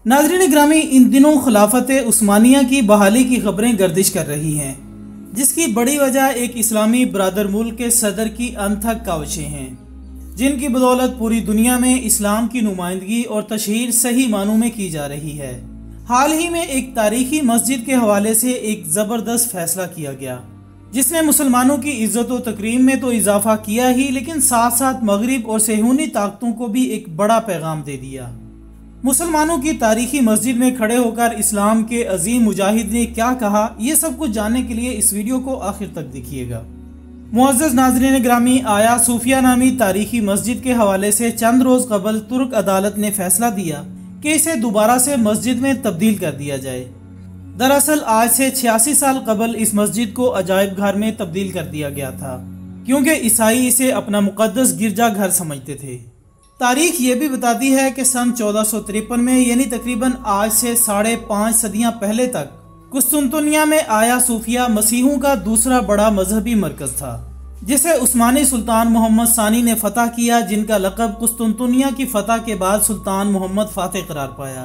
नाज़रीन ग्रामी, इन दिनों खिलाफत उस्मानिया की बहाली की खबरें गर्दिश कर रही हैं, जिसकी बड़ी वजह एक इस्लामी बरादर मुल्क के सदर की अनथक काविशें हैं, जिनकी बदौलत पूरी दुनिया में इस्लाम की नुमाइंदगी और तशहीर सही मानों में की जा रही है। हाल ही में एक तारीखी मस्जिद के हवाले से एक ज़बरदस्त फैसला किया गया, जिसने मुसलमानों की इज्जत और तकरीम में तो इजाफा किया ही, लेकिन साथ साथ मगरिब और सेहूनी ताकतों को भी एक बड़ा पैगाम दे दिया। मुसलमानों की तारीखी मस्जिद में खड़े होकर इस्लाम के अजीम मुजाहिद ने क्या कहा, ये सब कुछ जानने के लिए इस वीडियो को आखिर तक देखिएगा। मुअज़्ज़ज़ नाज़रीन ग्रामी, आया सूफिया नामी तारीखी मस्जिद के हवाले से चंद रोज़ कबल तुर्क अदालत ने फैसला दिया कि इसे दोबारा से मस्जिद में तब्दील कर दिया जाए। दरअसल आज से 86 साल कबल इस मस्जिद को अजायब घर में तब्दील कर दिया गया था, क्योंकि ईसाई इसे अपना मुक़द्दस गिरजा घर समझते थे। तारीख ये भी बताती है कि सन 1453 में, यानी तकरीबन आज से 5.5 सदियां पहले तक, कुस्तुनतुनिया में आया सूफिया मसीहों का दूसरा बड़ा मजहबी मरकज था, जिसे उस्मानी सुल्तान मोहम्मद सानी ने फतह किया, जिनका लक़ब कुस्तुनतुनिया की फतह के बाद सुल्तान मोहम्मद फातिह करार पाया।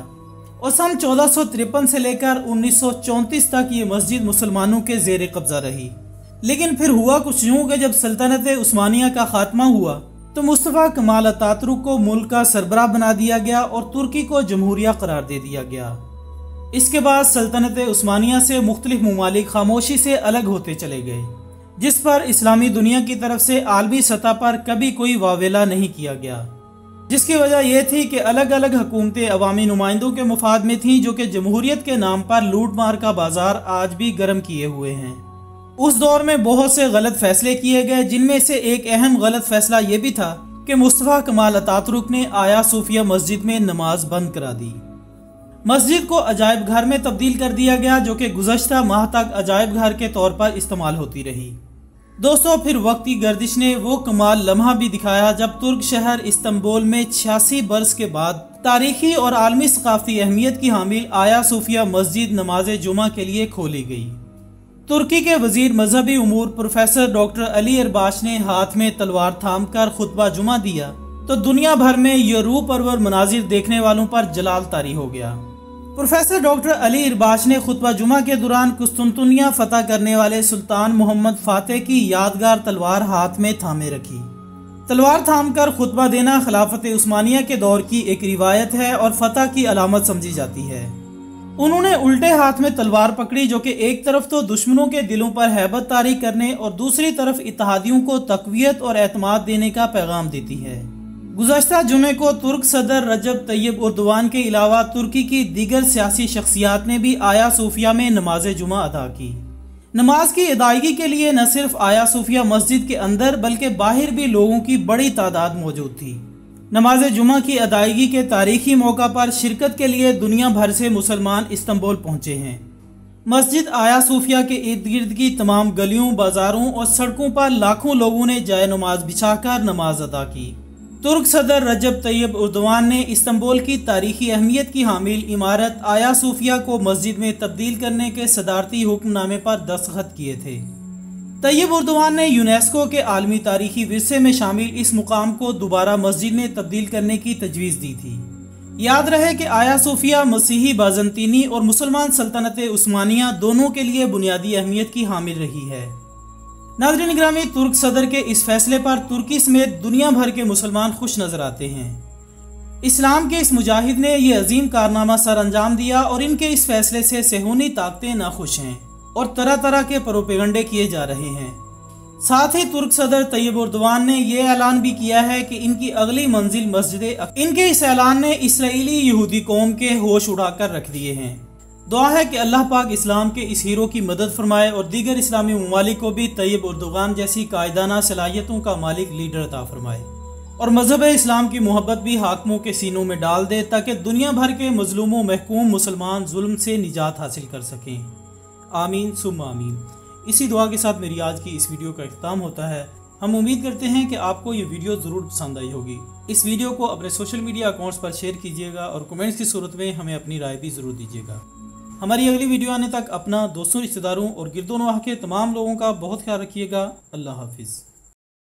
और सन 1453 से लेकर 1934 तक ये मस्जिद मुसलमानों के ज़ेर कब्जा रही। लेकिन फिर हुआ कुछ यूं कि जब सल्तनत उस्मानिया का खात्मा हुआ तो मुस्तफ़ा कमाल अतातुर्क को मुल्क का सरबराह बना दिया गया और तुर्की को जमहूरिया करार दे दिया गया। इसके बाद सल्तनत उस्मानिया से मुख्तलिफ ममालिक खामोशी से अलग होते चले गए, जिस पर इस्लामी दुनिया की तरफ से आलमी सतह पर कभी कोई वावेला नहीं किया गया, जिसकी वजह यह थी कि अलग अलग हुकूमतें अवामी नुमाइंदों के मुफाद में थीं, जो कि जमहूरियत के नाम पर लूट मार का बाजार आज भी गर्म किए हुए हैं। उस दौर में बहुत से गलत फैसले किए गए, जिनमें से एक अहम गलत फैसला यह भी था कि मुस्तफ़ा कमाल अतातुर्क ने आया सूफिया मस्जिद में नमाज बंद करा दी। मस्जिद को अजायब घर में तब्दील कर दिया गया, जो कि गुज़श्ता माह तक अजायब घर के तौर पर इस्तेमाल होती रही। दोस्तों, फिर वक्त की गर्दिश ने वो कमाल लम्हा भी दिखाया जब तुर्क शहर इस्तंबुल में 86 बरस के बाद तारीखी और आलमी सकाफती अहमियत की हामिल आया सूफिया मस्जिद नमाज जुमा के लिए खोली गई। तुर्की के वजीर मजहबी उमूर प्रोफेसर डॉक्टर अली अरबाश ने हाथ में तलवार थाम कर खुतबा जुमा दिया तो दुनिया भर में ये रूह परवर मनाजिर देखने वालों पर जलाल तारी हो गया। प्रोफेसर डॉक्टर अली अरबाश ने खुतबा जुमा के दौरान कुस्तुनतुनिया फतह करने वाले सुल्तान मोहम्मद फातिह की यादगार तलवार हाथ में थामे रखी। तलवार थाम कर खुतबा देना खिलाफत उस्मानिया के दौर की एक रिवायत है और फतह की अलामत समझी जाती है। उन्होंने उल्टे हाथ में तलवार पकड़ी, जो कि एक तरफ तो दुश्मनों के दिलों पर हैबत तारी करने और दूसरी तरफ इत्तेहादियों को तक़वियत और एतमाद देने का पैगाम देती है। गुज़श्ता जुमे को तुर्क सदर रजब तैयब उर्दवान के अलावा तुर्की की दीगर सियासी शख्सियात ने भी आया सूफिया में नमाज जुमा अदा की। नमाज की अदायगी के लिए न सिर्फ आया सूफिया मस्जिद के अंदर बल्कि बाहर भी लोगों की बड़ी तादाद मौजूद थी। नमाज जुमा की अदायगी के तारीखी मौका पर शिरकत के लिए दुनिया भर से मुसलमान इस्तंबुल पहुंचे हैं। मस्जिद आया सूफिया के इर्द गिर्द की तमाम गलियों, बाजारों और सड़कों पर लाखों लोगों ने जाए नमाज बिछाकर नमाज अदा की। तुर्क सदर रजब तैयब उर्दवान ने इस्तंबुल की तारीखी अहमियत की हामिल इमारत आया सूफिया को मस्जिद में तब्दील करने के सदारती हुक्मनामे पर दस्तखत किए थे। तैयब उर्दवान ने यूनेस्को के आलमी तारीखी विरसे में शामिल इस मुकाम को दोबारा मस्जिद में तब्दील करने की तजवीज़ दी थी। याद रहे कि आया सूफिया मसीही बाज़ंतीनी और मुसलमान सल्तनत उस्मानिया दोनों के लिए बुनियादी अहमियत की हामिल रही है। नाज़रीन ग्रामी, तुर्क सदर के इस फैसले पर तुर्की समेत दुनिया भर के मुसलमान खुश नजर आते हैं। इस्लाम के इस मुजाहिद ने यह अजीम कारनामा सर अंजाम दिया और इनके इस फैसले से सेहूनी ताकतें नाखुश हैं और तरह तरह के प्रोपेगंडे किए जा रहे हैं। साथ ही तुर्क सदर तैयब उर्दवान ने यह ऐलान भी किया है कि इनकी अगली मंजिल मस्जिद। इनके इस ऐलान ने इसराइली यहूदी कौम के होश उड़ाकर रख दिए हैं। दुआ है कि अल्लाह पाक इस्लाम के इस हीरो की मदद फरमाए और दीगर इस्लामी ममालिक को भी तैयब उर्दवान जैसी कायदाना सलाहियतों का मालिक लीडर अता फरमाए और मजहब इस्लाम की मोहब्बत भी हाकिमों के सीनों में डाल दे, ताकि दुनिया भर के मजलूमों महकूम मुसलमान जुल्म से निजात हासिल कर सकें। आमीन सुम्मा आमीन। इसी दुआ के साथ मेरी आज की इस वीडियो का इख्तिताम होता है। हम उम्मीद करते हैं कि आपको ये वीडियो ज़रूर पसंद आई होगी। इस वीडियो को अपने सोशल मीडिया अकाउंट्स पर शेयर कीजिएगा और कमेंट्स की सूरत में हमें अपनी राय भी ज़रूर दीजिएगा। हमारी अगली वीडियो आने तक अपना दोस्तों, रिश्तेदारों और गिरदोनवाह के तमाम लोगों का बहुत ख्याल रखिएगा। अल्लाह हाफिज़।